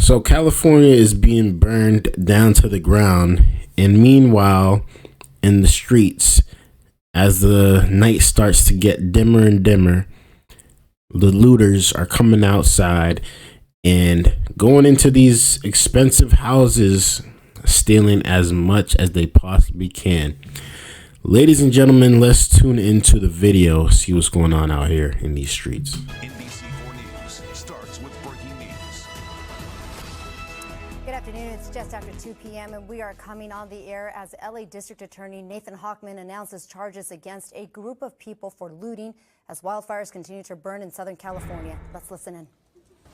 So California is being burned down to the ground, and meanwhile, in the streets, as the night starts to get dimmer and dimmer, the looters are coming outside and going into these expensive houses, stealing as much as they possibly can. Ladies and gentlemen, let's tune into the video, see what's going on out here in these streets. Good afternoon. It's just after 2 p.m. and we are coming on the air as LA District Attorney Nathan Hochman announces charges against a group of people for looting as wildfires continue to burn in Southern California. Let's listen in.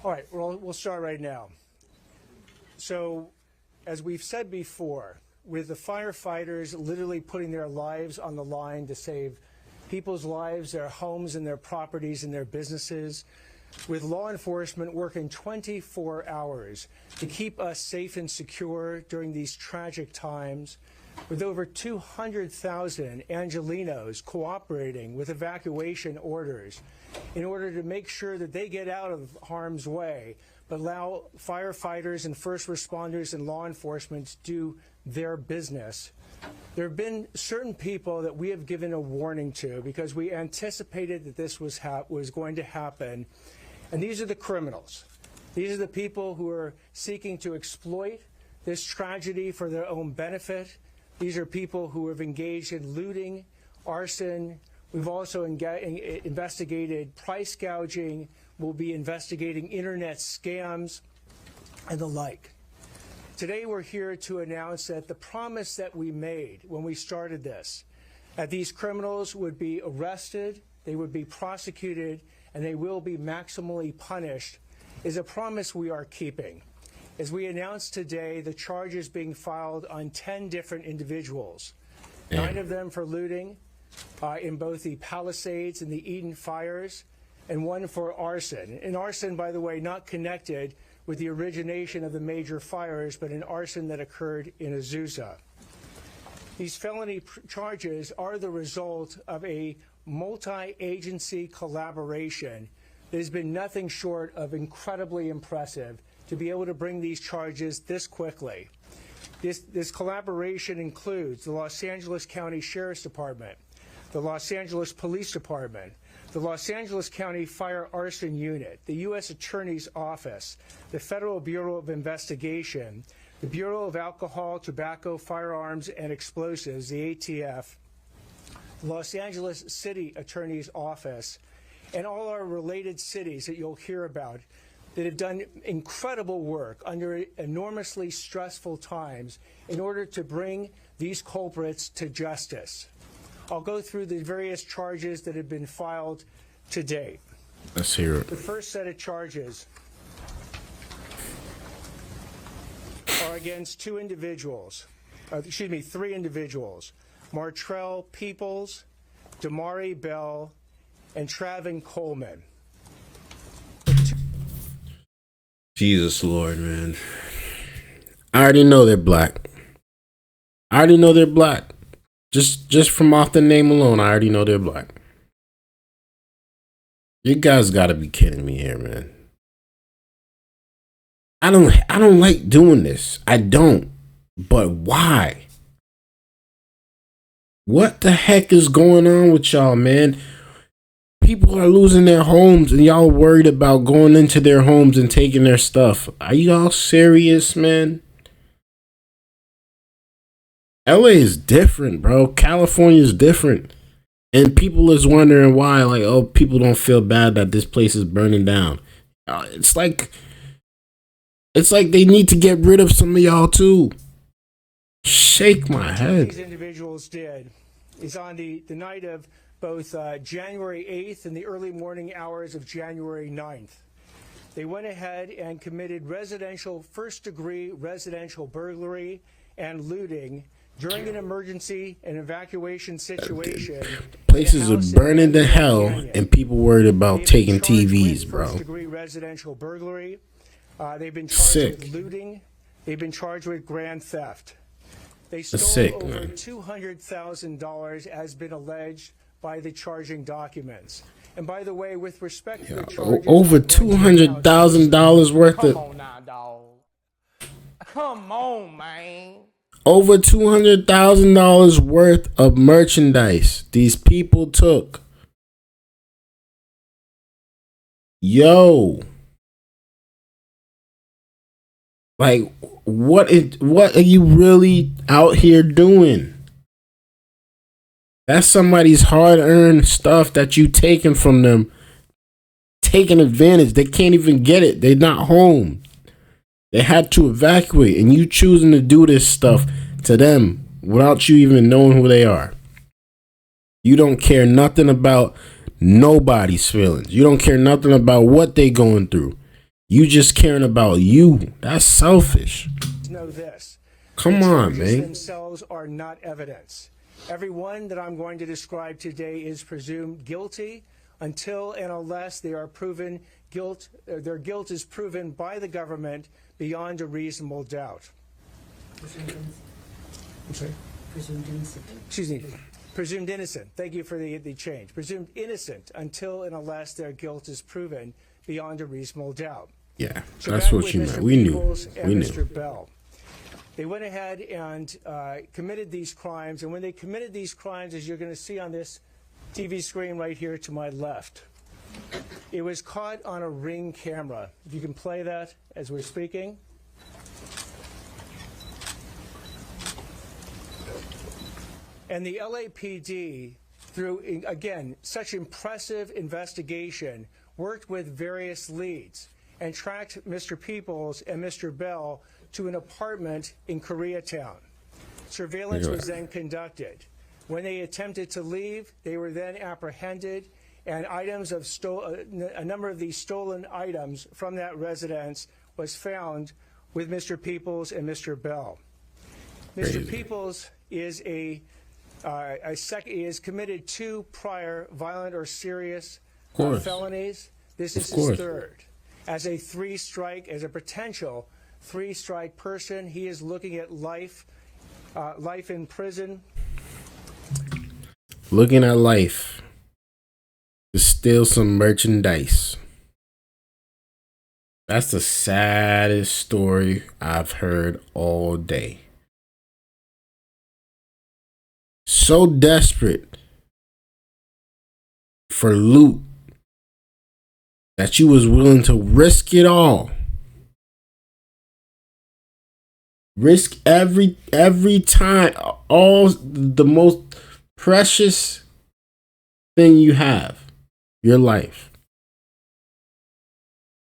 All right, we'll start right now. So, as we've said before, with the firefighters literally putting their lives on the line to save people's lives, their homes and their properties and their businesses, with law enforcement working 24 hours to keep us safe and secure during these tragic times, with over 200,000 Angelenos cooperating with evacuation orders in order to make sure that they get out of harm's way, but allow firefighters and first responders and law enforcement to do their business. There have been certain people that we have given a warning to because we anticipated that this was going to happen. And these are the criminals. These are the people who are seeking to exploit this tragedy for their own benefit. These are people who have engaged in looting, arson. We've also investigated price gouging. We'll be investigating internet scams and the like. Today we're here to announce that the promise that we made when we started this, that these criminals would be arrested, they would be prosecuted, and they will be maximally punished, is a promise we are keeping. As we announced today, the charges being filed on 10 different individuals, 9 of them for looting in both the Palisades and the Eden fires, and 1 for arson. And arson, by the way, not connected with the origination of the major fires, but an arson that occurred in Azusa. These felony charges are the result of a multi-agency collaboration that has been nothing short of incredibly impressive to be able to bring these charges this quickly. This collaboration includes the Los Angeles County Sheriff's Department, the Los Angeles Police Department, the Los Angeles County Fire Arson Unit, the U.S. Attorney's Office, the Federal Bureau of Investigation, the Bureau of Alcohol, Tobacco, Firearms, and Explosives, the ATF, the Los Angeles City Attorney's Office, and all our related cities that you'll hear about that have done incredible work under enormously stressful times in order to bring these culprits to justice. I'll go through the various charges that have been filed to date. Let's hear it. The first set of charges are against 3 individuals, Martrell Peoples, Damari Bell, and Travin Coleman. Jesus Lord, man. I already know they're black. Just from off the name alone, I already know they're black. You guys gotta be kidding me here, man. I don't like doing this. I don't. But why? What the heck is going on with y'all, man? People are losing their homes and y'all worried about going into their homes and taking their stuff. Are y'all serious, man? LA is different, bro. California is different. And people is wondering why, like, oh, people don't feel bad that this place is burning down. It's like they need to get rid of some of y'all too. Shake my head. These individuals did is on the night of both January 8th and the early morning hours of January 9th. They went ahead and committed first-degree residential burglary and looting during an emergency and evacuation situation. Places are burning to hell, and people worried about taking TVs, bro. First-degree residential burglary. They've been charged with looting. They've been charged with grand theft. They stole over $200,000, as been alleged by the charging documents. And by the way, with respect to the charges, over $200,000 worth of. Come on now, dog. Come on, man. Over $200,000 worth of merchandise these people took. Yo. Like, what are you really out here doing? That's somebody's hard-earned stuff that you taking from them. Taking advantage. They can't even get it. They're not home. They had to evacuate, and you choosing to do this stuff to them without you even knowing who they are. You don't care nothing about nobody's feelings. You don't care nothing about what they going through. You just caring about you. That's selfish. Know this. Come on, man. Themselves are not evidence. Everyone that I'm going to describe today is presumed guilty until and unless they are proven guilt. Their guilt is proven by the government beyond a reasonable doubt. I'm sorry? Presumed innocent. Excuse me. Presumed innocent. Thank you for the change. Presumed innocent until and unless their guilt is proven beyond a reasonable doubt. Yeah, So that's back what with you Mr. meant. We knew. Peoples and We Mr. knew. Bell. They went ahead and committed these crimes. And when they committed these crimes, as you're going to see on this TV screen right here to my left, it was caught on a Ring camera. If you can play that as we're speaking. And the LAPD, through, again, such impressive investigation, worked with various leads and tracked Mr. Peoples and Mr. Bell to an apartment in Koreatown. Surveillance was then conducted. When they attempted to leave, they were then apprehended, and items of a number of these stolen items from that residence was found with Mr. Peoples and Mr. Bell. Mr. Peoples is is committed 2 prior violent or serious felonies. This is his third. As a potential 3-strike person, he is looking at life in prison. Looking at life to steal some merchandise. That's the saddest story I've heard all day. So desperate for loot that you was willing to risk it all. Risk every time, all the most precious thing you have, your life.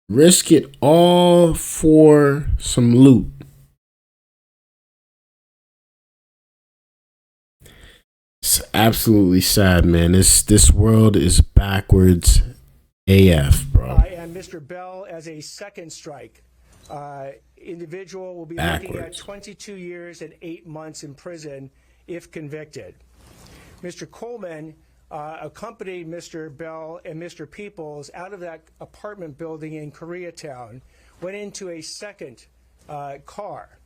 Risk it all for some loot. It's absolutely sad, man. This world is backwards AF, bro. And Mr. Bell, as a second strike individual, will be looking at 22 years and 8 months in prison if convicted. Mr. Coleman accompanied Mr. Bell and Mr. Peoples out of that apartment building in Koreatown, went into a second car.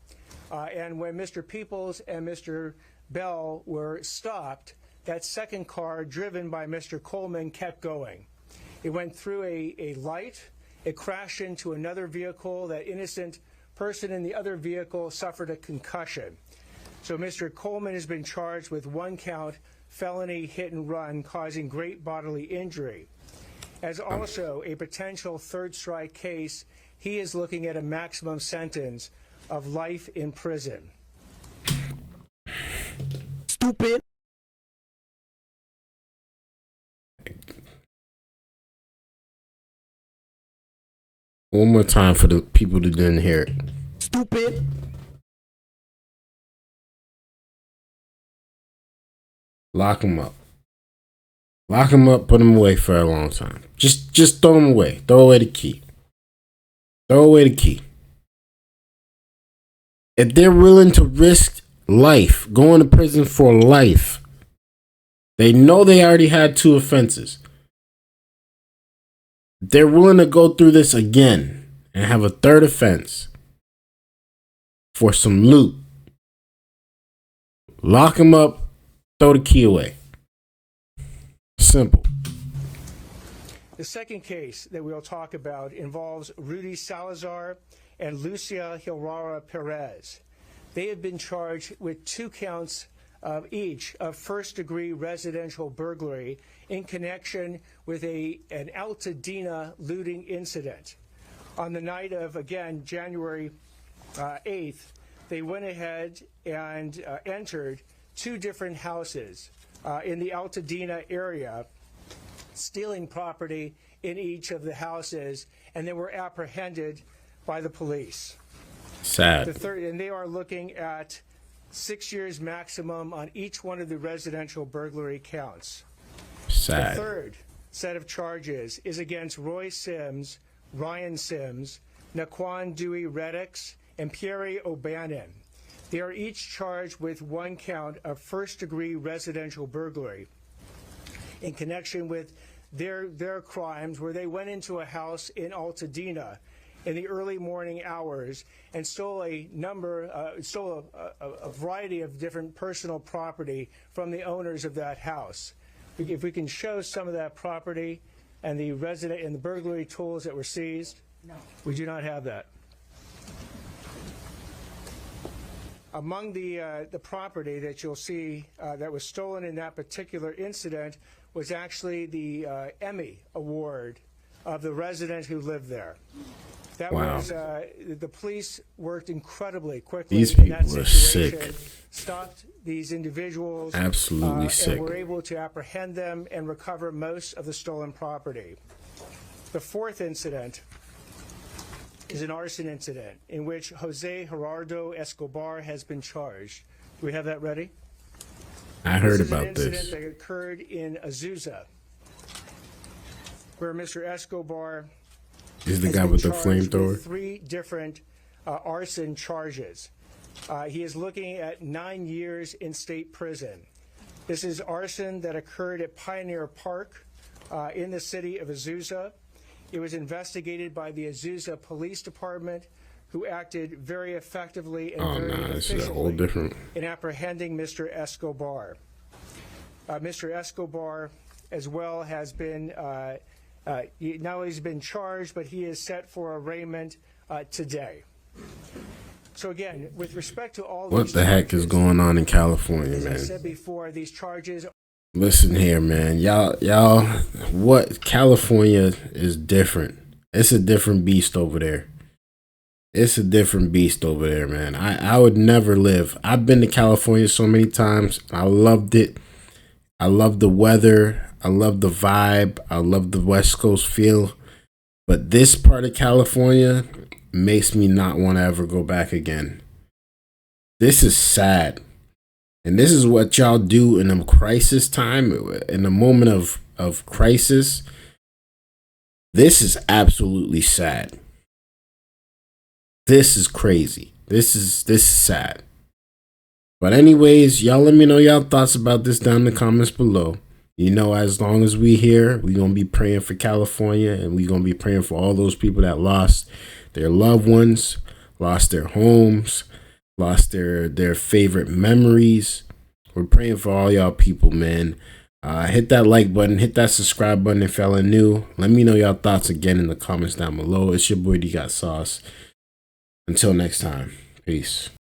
And when Mr. Peoples and Mr. Bell were stopped, that second car, driven by Mr. Coleman, kept going. It went through a light. It crashed into another vehicle. That innocent person in the other vehicle suffered a concussion. So Mr. Coleman has been charged with 1-count felony hit and run causing great bodily injury. As also a potential 3rd-strike case, he is looking at a maximum sentence of life in prison. Stupid. One more time for the people that didn't hear it. Stupid. Lock them up. Lock them up, put them away for a long time. Just throw them away. Throw away the key. Throw away the key. If they're willing to risk life, going to prison for life, they know they already had 2 offenses. They're willing to go through this again and have a 3rd offense for some loot. Lock them up, throw the key away. Simple. The second case that we'll talk about involves Rudy Salazar and Lucia Hilrara Perez. They have been charged with 2 counts of each of first-degree residential burglary in connection with an Altadena looting incident. On the night of, again, January 8th, they went ahead and entered 2 different houses in the Altadena area, stealing property in each of the houses, and they were apprehended by the police. Sad. And they are looking at 6 years maximum on each one of the residential burglary counts. Sad. The third set of charges is against Roy Sims, Ryan Sims, Naquan Dewey Reddix, and Pierre O'Bannon. They are each charged with 1 count of first-degree residential burglary in connection with their crimes, where they went into a house in Altadena in the early morning hours and stole a variety of different personal property from the owners of that house. If we can show some of that property and the burglary tools that were seized. No. We do not have that. Among the property that you'll see that was stolen in that particular incident was actually the Emmy Award of the resident who lived there. That was the police worked incredibly quickly. These in that people are situation, sick. Stopped these individuals. Absolutely sick. And were able to apprehend them and recover most of the stolen property. The fourth incident is an arson incident in which Jose Gerardo Escobar has been charged. Do we have that ready? I heard This is about an this. incident that occurred in Azusa, where Mr. Escobar Is the has guy been with the charged flamethrower? with 3 different arson charges. He is looking at 9 years in state prison. This is arson that occurred at Pioneer Park in the city of Azusa. It was investigated by the Azusa Police Department, who acted very effectively and very This is a whole efficiently different. in apprehending Mr. Escobar. Mr. Escobar, as well, has been not only has been charged, but he is set for arraignment today. So again, with respect to all What these the heck is charges, going on in California, as I man? said before, these charges. Listen here, man. Y'all, what California is different. It's a different beast over there. It's a different beast over there, man. I would never live. I've been to California so many times. I loved it. I love the weather. I love the vibe. I love the West Coast feel. But this part of California makes me not want to ever go back again. This is sad. And this is what y'all do in a crisis time, in a moment of crisis. This is absolutely sad. This is crazy. This is sad. But anyways, y'all let me know y'all thoughts about this down in the comments below. You know, as long as we here, we're going to be praying for California, and we're going to be praying for all those people that lost their loved ones, lost their homes, lost their favorite memories. We're praying for all y'all people, man. Hit that like button, hit that subscribe button if y'all are new. Let me know y'all thoughts again in the comments down below. It's your boy Dgotsauce. Until next time, peace.